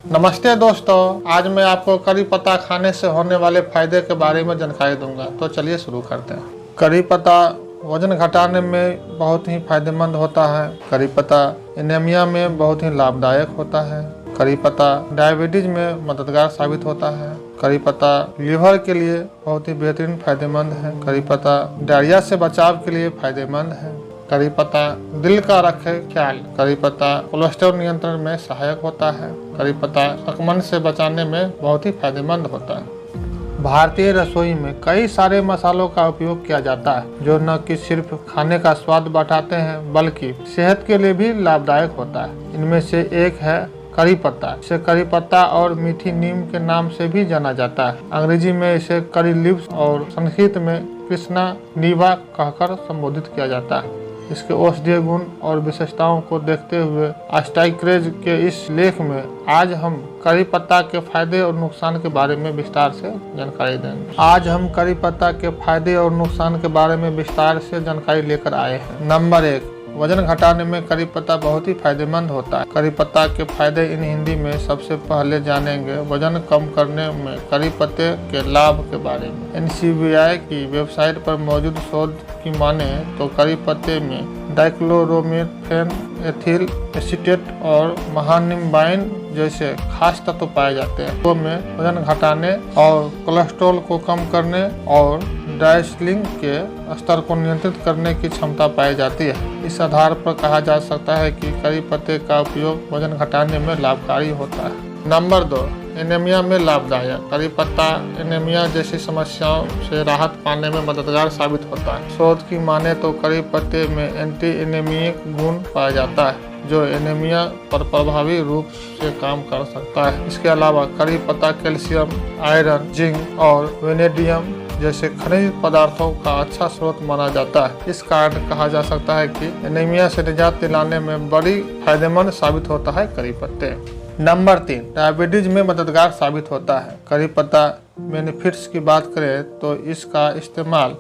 नमस्ते दोस्तों, आज मैं आपको करी पत्ता खाने से होने वाले फायदे के बारे में जानकारी दूंगा। तो चलिए शुरू करते हैं। करी पत्ता वजन घटाने में बहुत ही फायदेमंद होता है। करी पत्ता एनीमिया में बहुत ही लाभदायक होता है। करी पत्ता डायबिटीज में मददगार साबित होता है। करी पत्ता लीवर के लिए बहुत ही बेहतरीन फायदेमंद है। करी पत्ता डायरिया से बचाव के लिए फायदेमंद है। करी पत्ता दिल का रखे ख्याल। करी पत्ता कोलेस्ट्रॉल नियंत्रण में सहायक होता है। करी पत्ता संक्रमण से बचाने में बहुत ही फायदेमंद होता है। भारतीय रसोई में कई सारे मसालों का उपयोग किया जाता है, जो न कि सिर्फ खाने का स्वाद बढ़ाते हैं बल्कि सेहत के लिए भी लाभदायक होता है। इनमें से एक है करी पत्ता। इसे करी पत्ता और मीठी नीम के नाम से भी जाना जाता है। अंग्रेजी में इसे करी लीव्स और संस्कृत में कृष्णा नीवा कहकर संबोधित किया जाता है। इसके औषधीय गुण और विशेषताओं को देखते हुए आस्टाइक्रेज के इस लेख में आज हम करी पत्ता के फायदे और नुकसान के बारे में विस्तार से जानकारी देंगे। आज हम करी पत्ता के फायदे और नुकसान के बारे में विस्तार से जानकारी लेकर आए हैं। नंबर 1, वजन घटाने में करी पत्ता बहुत ही फायदेमंद होता है। करी पत्ता के फायदे इन हिंदी में सबसे पहले जानेंगे। वजन कम करने में करी पत्ते के लाभ के बारे में। NCBI की वेबसाइट पर मौजूद शोध की माने तो करी पत्ते में डाइक्लोरोमेथेन, एथिल एसीटेट और महानिम्बाइन जैसे खास तत्व पाए जाते हैं। तो में वजन घटाने और कोलेस्ट्रॉल को कम करने और डायस्लिंग के स्तर को नियंत्रित करने की क्षमता पाई जाती है। इस आधार पर कहा जा सकता है कि करी पत्ते का उपयोग वजन घटाने में लाभकारी होता है। नंबर 2, एनीमिया में लाभदायक। करी पत्ता एनीमिया जैसी समस्याओं से राहत पाने में मददगार साबित होता है। शोध की माने तो करी पत्ते में एंटी एनीमिक गुण पाया जाता है, जो एनीमिया पर प्रभावी रूप से काम कर सकता है। इसके अलावा करी पत्ता कैल्शियम, आयरन, जिंक और वेनेडियम जैसे खनिज पदार्थों का अच्छा स्रोत माना जाता है। इस कारण कहा जा सकता है कि एनीमिया से निजात दिलाने में बड़ी फायदेमंद साबित होता है करी पत्ते। नंबर 3, डायबिटीज में मददगार साबित होता है। करी पत्ता बेनिफिट्स की बात करें तो इसका इस्तेमाल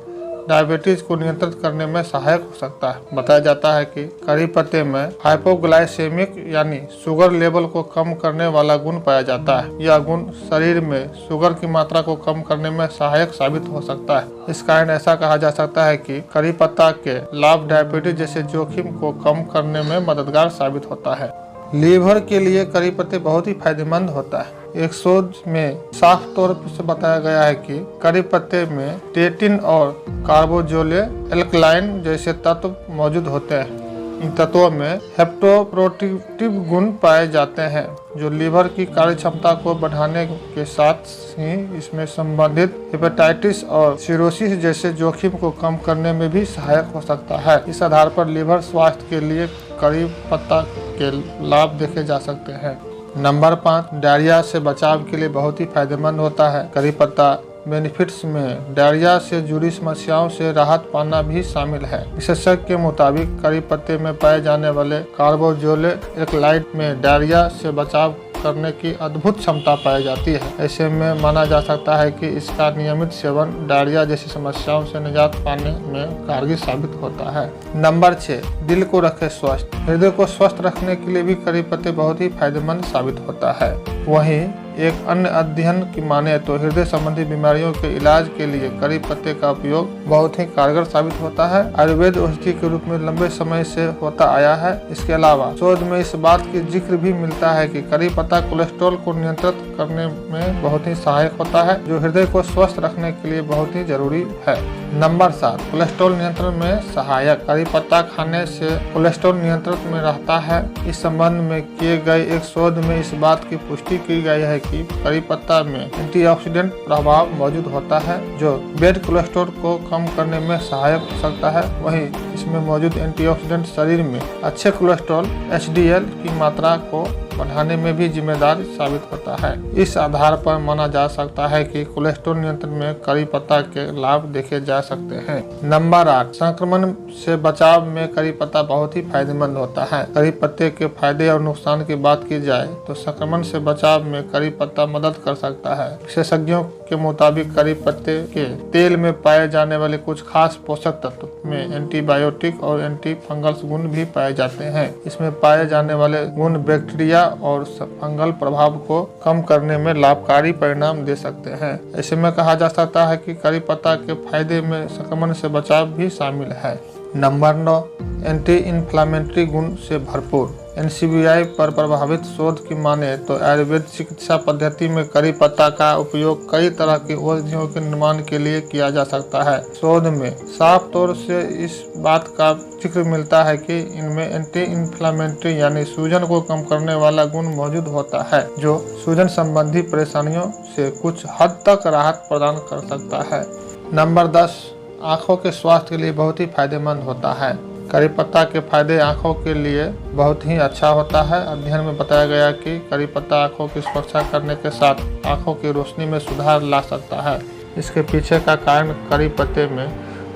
डायबिटीज को नियंत्रित करने में सहायक हो सकता है। बताया जाता है कि करी पत्ते में हाइपोग्लाइसेमिक यानी शुगर लेवल को कम करने वाला गुण पाया जाता है। यह गुण शरीर में शुगर की मात्रा को कम करने में सहायक साबित हो सकता है। इस कारण ऐसा कहा जा सकता है कि करी पत्ता के लाभ डायबिटीज जैसे जोखिम को कम करने में मददगार साबित होता है। लीवर के लिए करी पत्ते बहुत ही फायदेमंद होता है। एक शोध में साफ तौर से बताया गया है कि करी पत्ते में टेटिन और कार्बोजोले एल्कलाइन जैसे तत्व मौजूद होते हैं। इन तत्वों में हेप्टोप्रोटेक्टिव गुण पाए जाते हैं, जो लीवर की कार्यक्षमता को बढ़ाने के साथ ही इसमें संबंधित हेपेटाइटिस और सिरोसिस जैसे जोखिम को कम करने में भी सहायक हो सकता है। इस आधार पर लीवर स्वास्थ्य के लिए करी पत्ता के लाभ देखे जा सकते हैं। नंबर 5, डायरिया से बचाव के लिए बहुत ही फायदेमंद होता है। करी पत्ता बेनिफिट्स में डायरिया से जुड़ी समस्याओं से राहत पाना भी शामिल है। विशेषज्ञ के मुताबिक करी पत्ते में पाए जाने वाले कार्बोजोले एल्कलाइड में डायरिया से बचाव करने की अद्भुत क्षमता पाई जाती है। ऐसे में माना जा सकता है कि इसका नियमित सेवन डायरिया जैसी समस्याओं से निजात पाने में कारगर साबित होता है। नंबर 6, दिल को रखे स्वस्थ। हृदय को स्वस्थ रखने के लिए भी करी पत्ते बहुत ही फायदेमंद साबित होता है। वहीं एक अन्य अध्ययन की माने तो हृदय संबंधी बीमारियों के इलाज के लिए करी पत्ते का उपयोग बहुत ही कारगर साबित होता है। आयुर्वेद औषधि के रूप में लंबे समय से होता आया है। इसके अलावा शोध में इस बात की जिक्र भी मिलता है कि करी पत्ता कोलेस्ट्रॉल को नियंत्रित करने में बहुत ही सहायक होता है, जो हृदय को स्वस्थ रखने के लिए बहुत ही जरूरी है। नंबर 7, कोलेस्ट्रॉल नियंत्रण में सहायक। करी पत्ता खाने से कोलेस्ट्रॉल नियंत्रण में रहता है। इस संबंध में किए गए एक शोध में इस बात की पुष्टि की गई है कि करी पत्ता में एंटीऑक्सीडेंट प्रभाव मौजूद होता है, जो बैड कोलेस्ट्रॉल को कम करने में सहायक हो सकता है। वहीं इसमें मौजूद एंटीऑक्सीडेंट शरीर में अच्छे कोलेस्ट्रॉल HDL की मात्रा को बढ़ाने में भी जिम्मेदार साबित होता है। इस आधार पर माना जा सकता है कि कोलेस्ट्रॉल नियंत्रण में करी पत्ता के लाभ देखे जा सकते हैं। नंबर 8, संक्रमण से बचाव में करी पत्ता बहुत ही फायदेमंद होता है। करी पत्ते के फायदे और नुकसान की बात की जाए तो संक्रमण से बचाव में करी पत्ता मदद कर सकता है। विशेषज्ञों के मुताबिक करी पत्ते के तेल में पाए जाने वाले कुछ खास पोषक तत्व में एंटीबायोटिक और एंटी फंगल गुण भी पाए जाते हैं। इसमें पाए जाने वाले गुण बैक्टीरिया बैक्टीरिया और फंगल प्रभाव को कम करने में लाभकारी परिणाम दे सकते हैं। ऐसे में कहा जा सकता है कि करी पत्ता के फायदे में संक्रमण से बचाव भी शामिल है। नंबर 9, एंटी इन्फ्लामेटरी गुण से भरपूर। NCBI पर प्रभावित शोध की माने तो आयुर्वेद चिकित्सा पद्धति में करी पत्ता का उपयोग कई तरह की औषधियों के निर्माण के लिए किया जा सकता है। शोध में साफ तौर से इस बात का जिक्र मिलता है कि इनमें एंटी इन्फ्लामेटरी यानी सूजन को कम करने वाला गुण मौजूद होता है, जो सूजन संबंधी परेशानियों से कुछ हद तक राहत प्रदान कर सकता है। नंबर 10, आँखों के स्वास्थ्य के लिए बहुत ही फायदेमंद होता है। करी पत्ता के फायदे आँखों के लिए बहुत ही अच्छा होता है। अध्ययन में बताया गया कि करी पत्ता आँखों की सुरक्षा करने के साथ आँखों की रोशनी में सुधार ला सकता है। इसके पीछे का कारण करी पत्ते में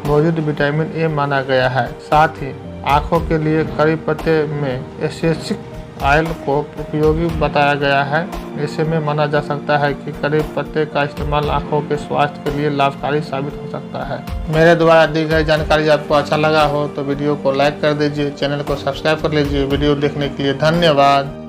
मौजूद विटामिन ए माना गया है। साथ ही आँखों के लिए करी पत्ते में एसेटिक ऑयल को उपयोगी बताया गया है। ऐसे में माना जा सकता है कि करी पत्ते का इस्तेमाल आंखों के स्वास्थ्य के लिए लाभकारी साबित हो सकता है। मेरे द्वारा दी गई जानकारी आपको अच्छा लगा हो तो वीडियो को लाइक कर दीजिए, चैनल को सब्सक्राइब कर लीजिए। वीडियो देखने के लिए धन्यवाद।